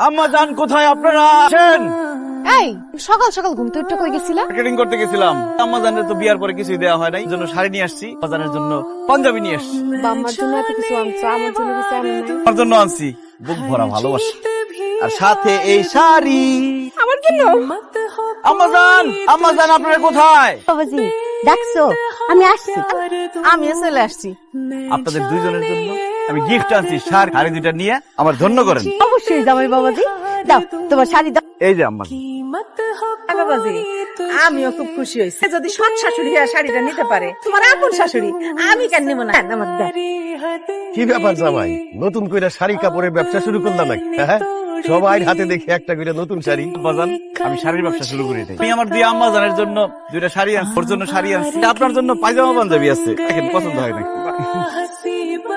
আম্মা জান কোথায় আপনারা আছেন? এই সকাল সকাল ঘুম থেকে উঠে কই গেছিলা? মার্কেটিং করতে গেছিলাম। আম্মা জানের তো বিয়ার পরে কিছুই দেওয়া হয় নাই, জন্য শাড়ি নিয়ে আসছি। আম্মা জানের জন্য পাঞ্জাবি নিয়ে আসছি। বাম্মার জন্য এত কিছু আনছো, আমার জন্য কিছু আনো নাই? আমার জন্য আনছি বুক ভরা ভালোবাসা, আর সাথে এই শাড়ি আমার জন্য? আম্মা জান আপনারা কোথায়? বাবাজি ডাকছো? আমি আসছি। আমিও চলে আসছি। আপনাদের দুইজনের জন্য আমি গিফট আনছি, শাড়ি দুইটা নিয়ে আমার ধন্য করেন। অবশ্যই জামাই বাবাজি, দাও তোমার শাড়ি দাও। এই যে আম্মা। বাবাজি, আমিও খুব খুশি হয়েছি। যদি সৎ শাশুড়ি হয়ে শাড়িটা নিতে পারে, তোমার আপন শাশুড়ি, আমি কেন নিব না? আমার দেন। কি ব্যাপার জামাই, নতুন করে শাড়ি কাপড়ের ব্যবসা শুরু করলাম নাকি? হ্যাঁ, সবাই হাতে দেখে একটা করে নতুন শাড়ি। আম্মা জান, আমি শাড়ির ব্যবসা শুরু করি নাই। আমি আমার দিয়ে আম্মা জানের জন্য দুইটা শাড়ি আনছি, ওর জন্য শাড়ি আনছি, আপনার জন্য পায়জামা পাঞ্জাবি আছে। দেখেন পছন্দ হয় নাকি?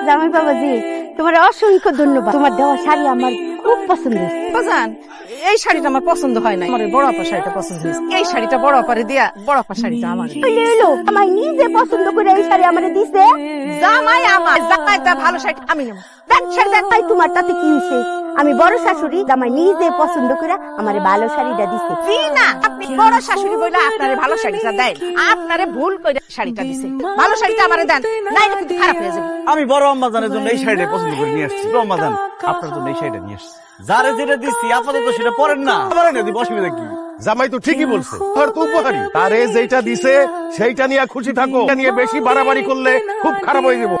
জামাই বাবাজি তোমার অসংখ্য ধন্যবাদ, তোমার দেওয়া শাড়ি আমার খুব পছন্দ হয়েছে। বাজান, এই শাড়িটা আমার পছন্দ হয় না, আমার বড় আপা শাড়িটা পছন্দ হয়েছে। এই শাড়িটা বড় আপারে দিয়া, বড় আপা শাড়িটা আমার। এলো আমার নিজে পছন্দ করে এই শাড়ি আমারে দিছে। জামাই আমার, জামাইটা ভালো শাড়ি আমি নেব। দেন শাড়ি দেন, তাই তোমার তাতে কি হয়েছে? আমি বড় শাশুড়ি, জামাই নিজে পছন্দ করে আমারে ভালো শাড়িটা দিছে। জি না, আপনি বড় শাশুড়ি বইলা আপনারে ভালো শাড়িটা দেয়, আপনারে ভুল করে শাড়িটা দিছে। ভালো শাড়িটা আমারে দেন, নাইলে কিন্তু খারাপ হয়ে যাবে। আমি বড় আম্মা জানের জন্য এই শাড়িটা পছন্দ করে নিয়ে আসছি। বড় আম্মা জান, আপনার জন্য এই শাড়িটা নিয়ে আসছি। যারে যেটা দিচ্ছি আপাতত সেটা পরেন না, পারেন না, দিব অসুবিধা কি? জামাই তো ঠিকই বলছে, আর তো উপহারী, তারে যেটা দিছে সেইটা নিয়ে খুশি থাকো। এটা নিয়ে বেশি বাড়াবাড়ি করলে খুব খারাপ হয়ে যাবো।